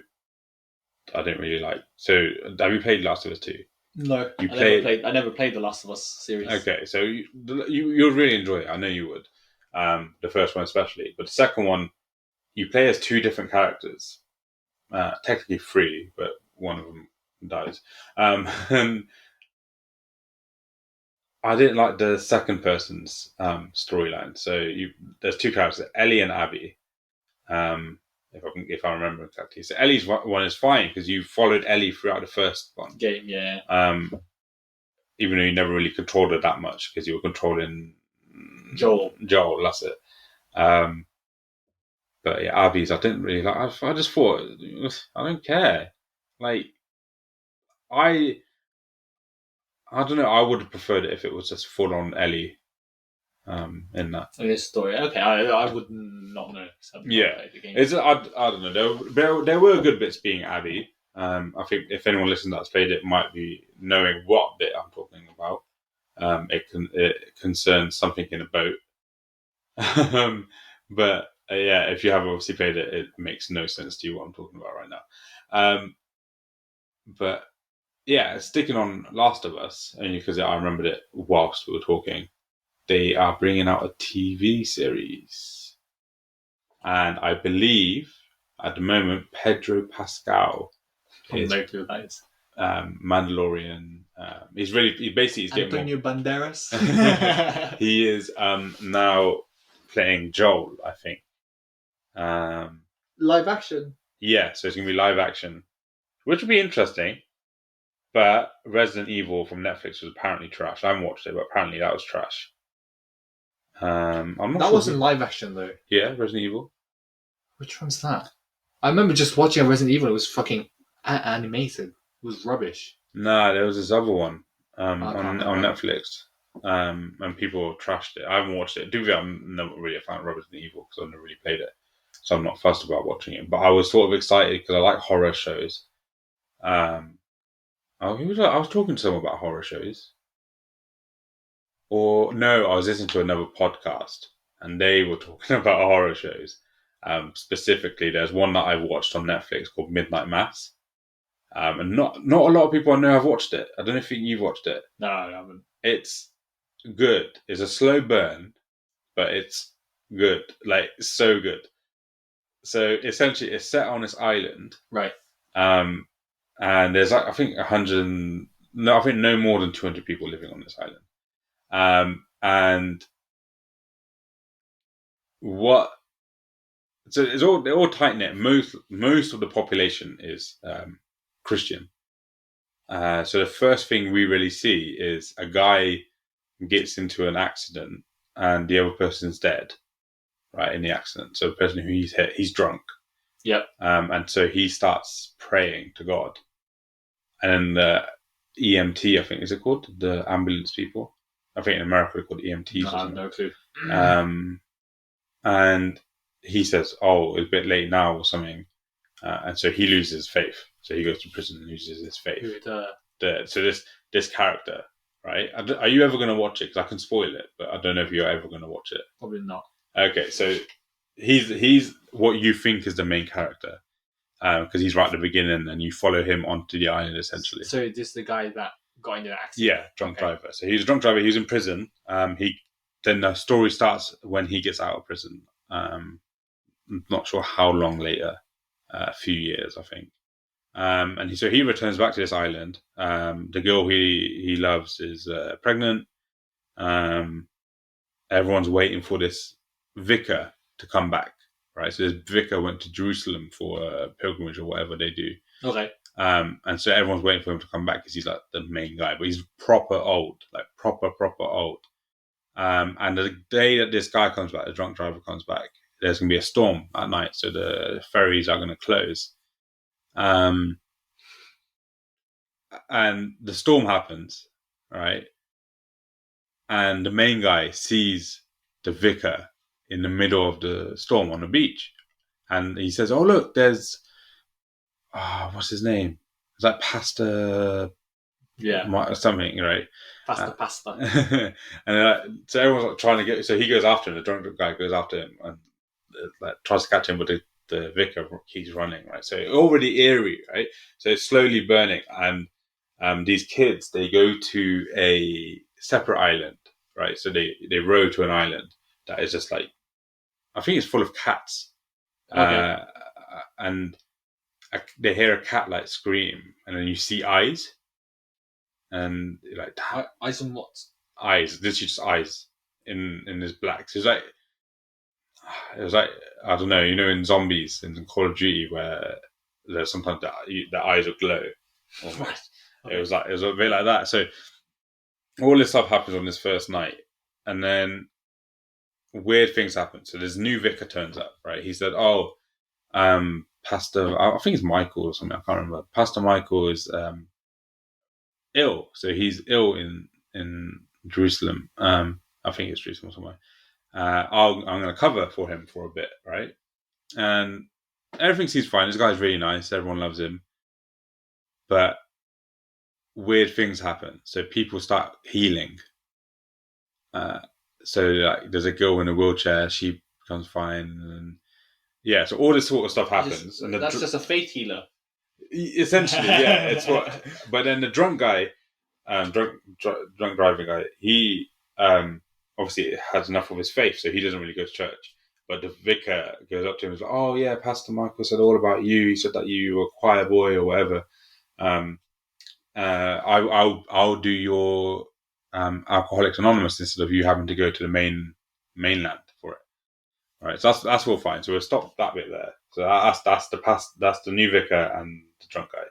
I didn't really like. So, have you played Last of Us 2? No, You I never played the Last of Us series. Okay, so you'll really enjoy it. I know you would. The first one especially, but the second one, you play as two different characters. Technically three, but one of them dies. And I didn't like the second person's storyline. So there's two characters, Ellie and Abby. If I remember exactly. So Ellie's one is fine because you followed Ellie throughout the first one. Game, yeah. Even though you never really controlled her that much because you were controlling Joel, that's it. But yeah, Abby's I didn't really like. I just thought I don't care. Like I don't know. I would have preferred it if it was just full on Ellie. In that this story, okay, I would not know. Yeah, the game. I don't know. There were good bits being Abby. I think if anyone listening that's played it might be knowing what bit I'm talking about. It concerns something in a boat. But yeah, if you have obviously played it, it makes no sense to you what I'm talking about right now. But yeah, sticking on Last of Us, only because I remembered it whilst we were talking. They are bringing out a TV series, and I believe at the moment Pedro Pascal is no clue that is. Mandalorian. He's basically Antonio Banderas. He is now playing Joel, I think. Live action. Yeah, so it's gonna be live action, which would be interesting. But Resident Evil from Netflix was apparently trash. I haven't watched it, but apparently that was trash. I'm not that sure wasn't live action though. Yeah, Resident Evil. Which one's that? I remember just watching Resident Evil. It was fucking animated. It was rubbish. Nah, there was this other one on Netflix, and people trashed it. I haven't watched it. I'm not really a fan of Resident Evil because I've never really played it, so I'm not fussed about watching it. But I was sort of excited because I like horror shows. I was talking to someone about horror shows. Or no, I was listening to another podcast and they were talking about horror shows. Specifically, there's one that I've watched on Netflix called Midnight Mass. And not a lot of people I know have watched it. I don't know if you've watched it. No, I haven't. It's good. It's a slow burn, but it's good. Like, so good. So essentially, it's set on this island. Right. And there's I think no more than 200 people living on this island. And they're all tight knit. Most of the population is Christian. So the first thing we really see is a guy gets into an accident and the other person's dead, right, in the accident. So the person who he's hit, he's drunk. Yep. And so he starts praying to God. And then the EMT, I think, is it called? The ambulance people? I think in America they're called EMTs. I have no clue. And he says, "Oh, it's a bit late now," or something, and so he loses faith. So he goes to prison and loses his faith. So this character, right? Are you ever going to watch it? Because I can spoil it, but I don't know if you're ever going to watch it. Probably not. Okay, so he's what you think is the main character, because he's right at the beginning, and you follow him onto the island essentially. So this is the guy that got into the accident. Yeah, drunk driver. So he's a drunk driver. He's in prison. Then the story starts when he gets out of prison. I'm not sure how long later. A few years, I think. And he returns back to this island. The girl he loves is pregnant. Everyone's waiting for this vicar to come back, right? So this vicar went to Jerusalem for a pilgrimage or whatever they do. Okay. And so everyone's waiting for him to come back because he's like the main guy, but he's proper old, like proper old. And the day that this guy comes back, the drunk driver comes back, there's going to be a storm at night, so the ferries are going to close. And the storm happens, right? And the main guy sees the vicar in the middle of the storm on the beach. And he says, "Oh, look, there's... what's his name? Is that Pastor something, right? Pasta. And so everyone's like trying to get. So he goes after him. The drunk guy goes after him and like tries to catch him, but the vicar keeps running, right? So already eerie, right? So it's slowly burning, and these kids, they go to a separate island, right? So they row to an island that is just like, I think it's full of cats, Okay. and they hear a cat like scream, and then you see eyes, and you're like, damn, Eyes on what? eyes, literally just eyes in this black. So it was like, I don't know, in zombies in Call of Duty where there's sometimes the eyes will glow. Right. Okay. It was a bit like that. So all this stuff happens on this first night, and then weird things happen. So this new vicar turns up, right? He said, "Oh, Pastor, I think it's Michael or something. I can't remember. Pastor Michael is ill, so he's ill in Jerusalem. I think it's Jerusalem somewhere. I'm going to cover for him for a bit, right? And everything seems fine. This guy's really nice. Everyone loves him, but weird things happen. So people start healing. So like, there's a girl in a wheelchair. She becomes fine, and yeah. So all this sort of stuff happens, and that's just a faith healer. Essentially, yeah. It's what. But then the drunk guy, drunk driving guy, he obviously has enough of his faith, so he doesn't really go to church. But the vicar goes up to him and is like, "Oh yeah, Pastor Michael said all about you. He said that you were a choir boy or whatever. I'll do your Alcoholics Anonymous instead of you having to go to the mainland for it." All right, so that's all fine. So we'll stop that bit there. So that's the new vicar and the drunk guy.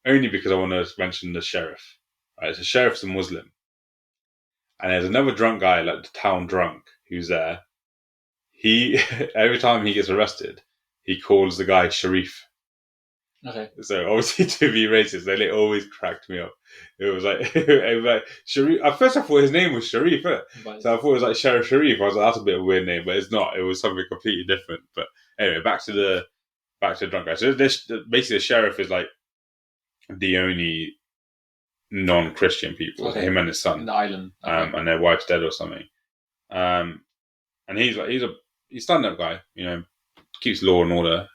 Only because I want to mention the sheriff. Right, so sheriff's a Muslim, and there's another drunk guy, like the town drunk, who's there. He every time he gets arrested, he calls the guy Sharif. Okay. So obviously, to be racist, they always cracked me up. It was like, it was like Sharif. At first, I thought his name was Sharif, so I thought it was like Sheriff Sharif. I was like, that's a bit of a weird name, but it's not. It was something completely different. But anyway, back to the drunk guy. So basically, the sheriff is like the only non-Christian people. Okay. Him and his son, in the island, okay. And their wife's dead or something. And he's a stand-up guy. Keeps law and order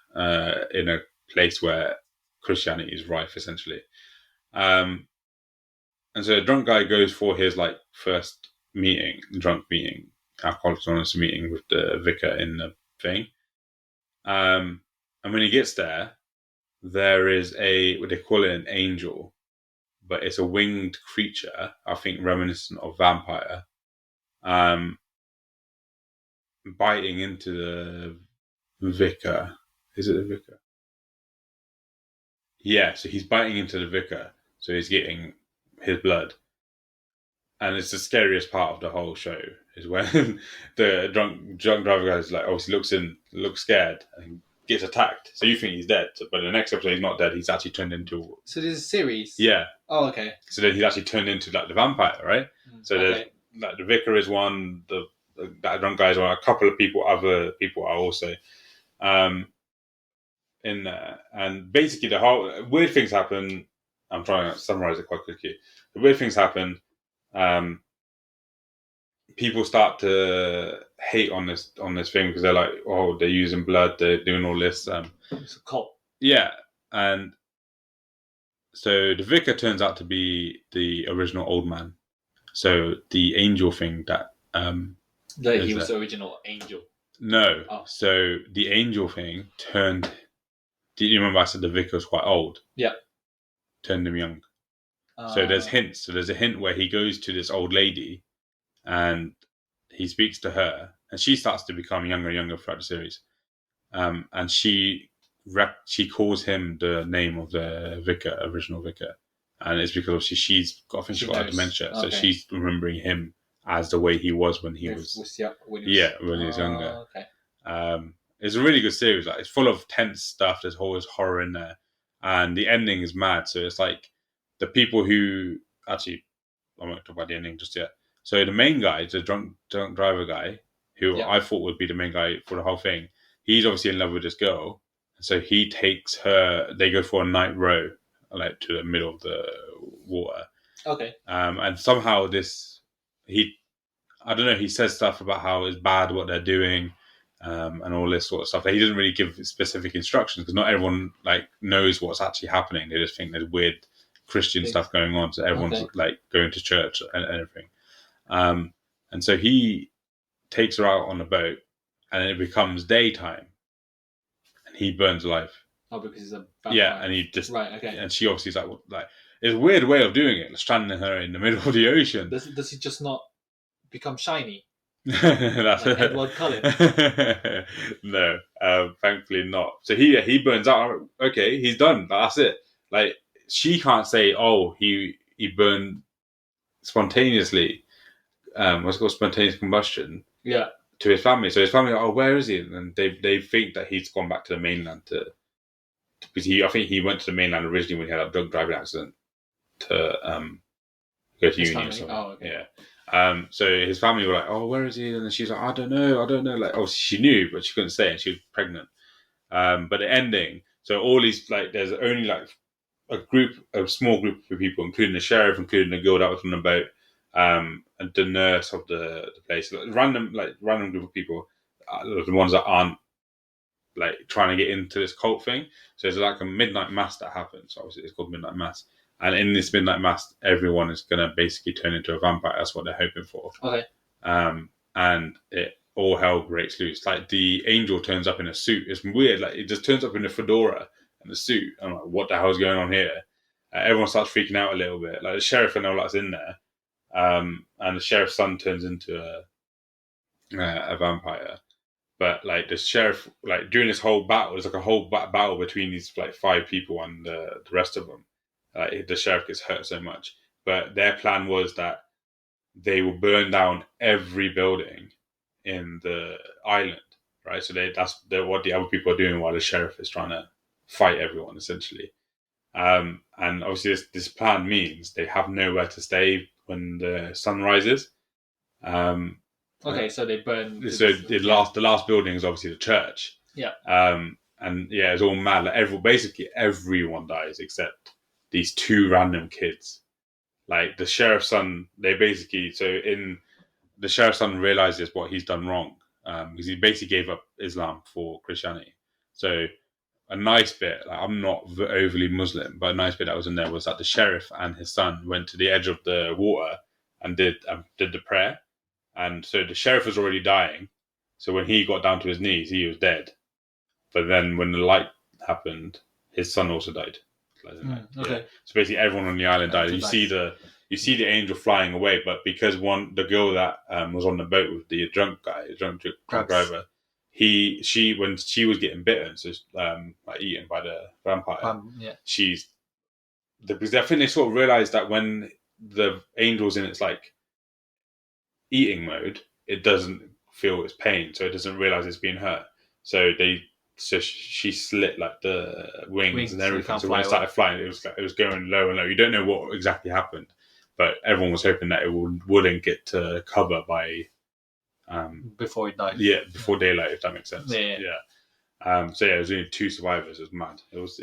in a place where Christianity is rife, essentially. And so the drunk guy goes for his like first drunk meeting, Alcoholics Anonymous meeting with the vicar in the thing. And when he gets there is what they call it, an angel, but it's a winged creature, I think reminiscent of vampire, biting into the vicar. Is it the vicar? Yeah, so he's biting into the vicar, so he's getting his blood. And it's the scariest part of the whole show is when the drunk driver guy is like, obviously looks scared and gets attacked. So you think he's dead, but in the next episode he's not dead. He's actually turned into. So there's a series. Yeah. Oh, okay. So then he's actually turned into like the vampire, right? So there's like the vicar is one, that drunk guy is one, a couple of other people are also in there, and basically the whole weird things happen. I'm trying to summarize it quite quickly. The weird things happen. People start to hate on this thing because they're like, oh, they're using blood, they're doing all this. It's a cult. Yeah, and so the vicar turns out to be the original old man. So the angel thing that he was the original angel. No, so the angel thing turned. Do you remember I said the vicar was quite old? Yeah, turned him young. So there's hints. So there's a hint where he goes to this old lady, and he speaks to her, and she starts to become younger and younger throughout the series. And she calls him the name of the vicar, original vicar, and it's because obviously she's got dementia, so she's remembering him as the way he was when he was younger. Okay. It's a really good series. Like, it's full of tense stuff. There's always horror in there, and the ending is mad. So it's like the people who actually, I won't talk about the ending just yet. So the main guy, the drunk driver guy, who I thought would be the main guy for the whole thing, he's obviously in love with this girl. So he takes her. They go for a night row, like to the middle of the water. Okay. And somehow I don't know, he says stuff about how it's bad what they're doing, and all this sort of stuff. He doesn't really give specific instructions because not everyone like knows what's actually happening. They just think there's weird Christian stuff going on, so everyone's like going to church and everything. And so he takes her out on a boat, and it becomes daytime, and he burns alive. Oh, because he's a vampire. Yeah, and he just right. Okay. And she obviously is like it's a weird way of doing it, stranding her in the middle of the ocean. Does he just not become shiny? That's like Edward Cullen? No, thankfully not. So he burns out. Okay, he's done. That's it. Like she can't say, oh, he burned spontaneously. What's called spontaneous combustion. Yeah. To his family. So his family are, oh, where is he? And they think that he's gone back to the mainland because I think he went to the mainland originally when he had a drug driving accident to go to uni or something. Oh, okay. Yeah. So his family were like, oh, where is he? And then she's like, I don't know. Like, oh, she knew, but she couldn't say, and she was pregnant. But the ending, so all these, like, there's only like a small group of people, including the sheriff, including the girl that was on the boat, and the nurse of the place, random group of people, the ones that aren't like trying to get into this cult thing. So there's like a midnight mass that happens. Obviously, it's called midnight mass. And in this midnight mass, everyone is going to basically turn into a vampire. That's what they're hoping for. Okay. And it all hell breaks loose. Like the angel turns up in a suit. It's weird. Like it just turns up in a fedora and a suit. I'm like, what the hell is going on here? Everyone starts freaking out a little bit. Like the sheriff and all that's in there. And the sheriff's son turns into a vampire. But like the sheriff, like during this whole battle, there's like a whole battle between these like 5 people and the rest of them. The sheriff gets hurt so much, but their plan was that they will burn down every building in the island, right? So that's what the other people are doing while the sheriff is trying to fight everyone, essentially. And obviously, this plan means they have nowhere to stay when the sun rises. Okay, so they burn. So the last building is obviously the church. Yeah. And yeah, it's all mad. Like basically everyone dies except these 2 random kids. Like the sheriff's son, the sheriff's son realizes what he's done wrong because he basically gave up Islam for Christianity. So a nice bit, like, I'm not overly Muslim, but a nice bit that was in there was that the sheriff and his son went to the edge of the water and did the prayer. And so the sheriff was already dying. So when he got down to his knees, he was dead. But then when the light happened, his son also died. Okay. Yeah. So basically everyone on the island died. You see the angel flying away, but because the girl that was on the boat with the drunk driver, when she was getting bitten, so like eaten by the vampire, because I think they sort of realized that when the angel's in its like eating mode, it doesn't feel its pain, so it doesn't realize it's being hurt. So she slit like the wings and everything. So when it started flying, it was going low and low. You don't know what exactly happened, but everyone was hoping that it wouldn't get to cover by before it died. Yeah, before daylight, if that makes sense. Yeah. So yeah, it was only 2 survivors. It was mad. It was.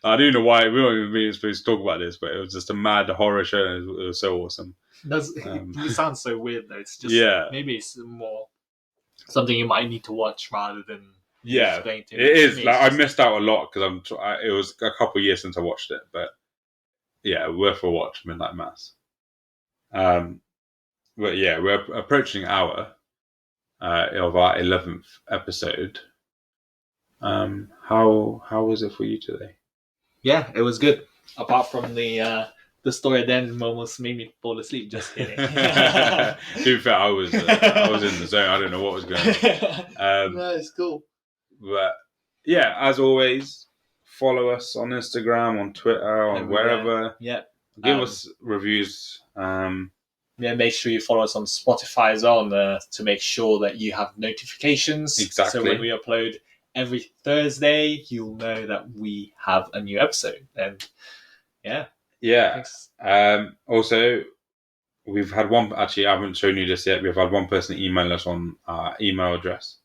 I don't know why we weren't even supposed to talk about this, but it was just a mad horror show. And it was so awesome. It sounds so weird though. It's just maybe it's more something you might need to watch rather than explain to me. It is. Like I missed out a lot because it was a couple of years since I watched it, but yeah, worth a watch. Midnight Mass. But yeah, we're approaching an hour of our 11th episode. How was it for you today? Yeah, it was good. Apart from the story at the end almost made me fall asleep. Just kidding. To be fair, I was in the zone. I don't know what was going on. No, it's cool. But yeah, as always, follow us on Instagram, on Twitter, on wherever. Yeah. Give us reviews. Make sure you follow us on Spotify as well to make sure that you have notifications. Exactly. So when we upload every Thursday, you'll know that we have a new episode. And yeah. Thanks. Also, we've had one. Actually, I haven't shown you this yet. We've had one person email us on our email address.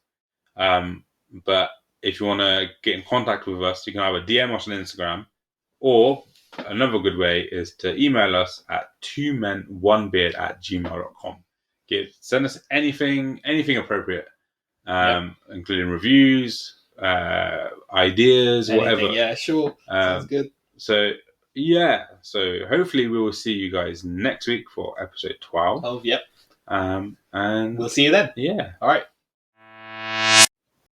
But if you want to get in contact with us, you can either DM us on Instagram or another good way is to email us at 2men1beard@gmail.com. Send us anything appropriate, including reviews, ideas, Anything, whatever. yeah, sure. Sounds good. So hopefully we will see you guys next week for episode 12. Oh, yep. And we'll see you then. Yeah. All right.